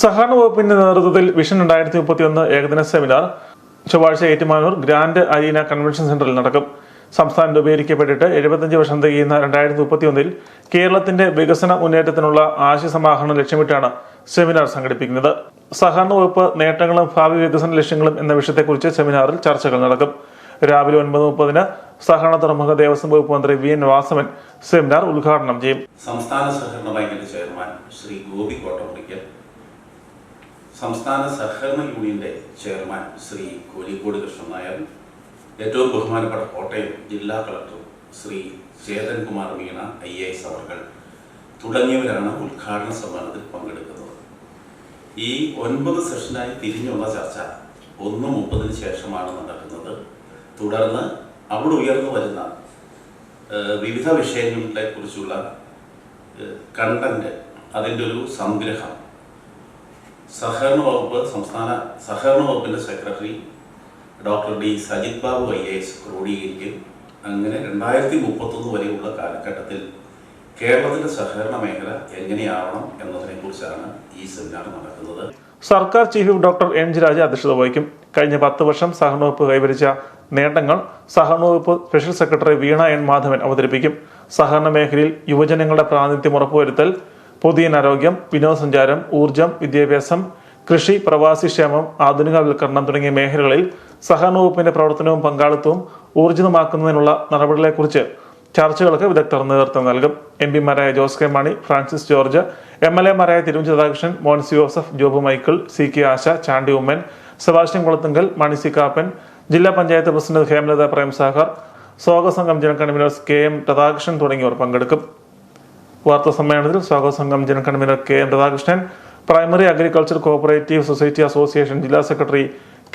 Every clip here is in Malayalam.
സഹകരണ വകുപ്പിന്റെ നേതൃത്വത്തിൽ വിഷൻ 2031 ഏകദിന സെമിനാർ ചൊവ്വാഴ്ച ഏറ്റുമാനൂർ ഗ്രാൻഡ് അരീന കൺവെൻഷൻ സെന്ററിൽ നടക്കും. സംസ്ഥാനം രൂപീകരിക്കപ്പെട്ടിട്ട് 75 വർഷം തികയുന്ന 2031 കേരളത്തിന്റെ വികസന മുന്നേറ്റത്തിനുള്ള ആശയ സമാഹരണം ലക്ഷ്യമിട്ടാണ് സെമിനാർ സംഘടിപ്പിക്കുന്നത്. സഹകരണ വകുപ്പ് നേട്ടങ്ങളും ഭാവി വികസന ലക്ഷ്യങ്ങളും എന്ന വിഷയത്തെക്കുറിച്ച് സെമിനാറിൽ ചർച്ചകൾ നടക്കും. രാവിലെ 9:30 സഹകരണ തുറമുഖ ദേവസ്വം വകുപ്പ് മന്ത്രി വി എൻ വാസവൻ സെമിനാർ ഉദ്ഘാടനം ചെയ്യും. സംസ്ഥാന സഹകരണ ബാങ്കിന്റെ ചെയർമാൻ ശ്രീ ഗോപി കോട്ടമുറിക്കൽ, സംസ്ഥാന സഹകരണ യൂണിയന്റെ ചെയർമാൻ ശ്രീ കോലിക്കോട് കൃഷ്ണൻ നായർ, ഏറ്റവും ബഹുമാനപ്പെട്ട കോട്ടയം ജില്ലാ കളക്ടർ ശ്രീ ചേതൻകുമാർ മീണ IAS അവർകൾ തുടങ്ങിയവരാണ് ഉദ്ഘാടന സമ്മേളനത്തിൽ പങ്കെടുക്കുന്നത്. ഈ 9 സെഷനായി തിരിഞ്ഞുള്ള ചർച്ച 1:30 ശേഷമാണ് നടക്കുന്നത്. തുടർന്ന് അവിടെ ഉയർന്നു വരുന്ന വിവിധ വിഷയങ്ങളെ കുറിച്ചുള്ള കണ്ടന്റ്, അതിൻ്റെ ഒരു സംഗ്രഹം സഹകരണ വകുപ്പിന്റെ secretary doctor D Sajith Babu IAS ക്രോഡീകരിക്കും. അങ്ങനെ 2031 വരെയുള്ള കാലഘട്ടത്തിൽ കേരളത്തിന്റെ സഹകരണ മേഖല എങ്ങനെയാവണം എന്നതിനെ കുറിച്ചാണ് ഈ സെമിനാർ നടക്കുന്നത്. സർക്കാർ chief whip doctor N G രാജ അധ്യക്ഷത വഹിക്കും. കഴിഞ്ഞ 10 വർഷം സഹകരണ വകുപ്പ് കൈവരിച്ച നേട്ടങ്ങൾ സഹകരണ വകുപ്പ് സ്പെഷ്യൽ സെക്രട്ടറി വീണ N മാധവൻ അവതരിപ്പിക്കും. സഹകരണ മേഖലയിൽ യുവജനങ്ങളുടെ പ്രാതിനിധ്യം ഉറപ്പുവരുത്തൽ, പൊതുജനാരോഗ്യം, വിനോദസഞ്ചാരം, ഊർജം, വിദ്യാഭ്യാസം, കൃഷി, പ്രവാസി ക്ഷേമം, ആധുനികവൽക്കരണം തുടങ്ങിയ മേഖലകളിൽ സഹകരണ വകുപ്പിന്റെ പ്രവർത്തനവും പങ്കാളിത്തവും ഊർജിതമാക്കുന്നതിനുള്ള നടപടികളെക്കുറിച്ച് ചർച്ചകൾക്ക് വിദഗ്ധർ നേതൃത്വം നൽകും. MP മാരായ ജോസ് കെ മാണി, ഫ്രാൻസിസ് ജോർജ്, MLA മാരായ തിരുവഞ്ചൂർ രാധാകൃഷ്ണൻ, മോൻസി ജോസഫ്, ജോബ് മൈക്കിൾ, CK ആശ, ചാണ്ടി ഉമ്മൻ, സെബാസ്റ്റ്യൻ കുളത്തുങ്കൽ, മണി സി കാപ്പൻ, ജില്ലാ പഞ്ചായത്ത് പ്രസിഡന്റ് ഹേമലത പ്രേംസാഗർ, സ്വാഗത സംഘം ജനറൽ കൺവീനർ KM രാധാകൃഷ്ണൻ തുടങ്ങിയവർ പങ്കെടുക്കും. വാർത്താ സമ്മേളനത്തിൽ സ്വാഗത സംഘം general convener KM Radhakrishnan, primary agriculture cooperative society association ജില്ലാ secretary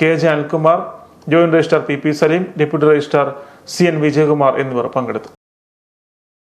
KJ Anilkumar, joint registrar PP Saleem, deputy registrar CN Vijayakumar എന്നിവർ പങ്കെടുത്തു.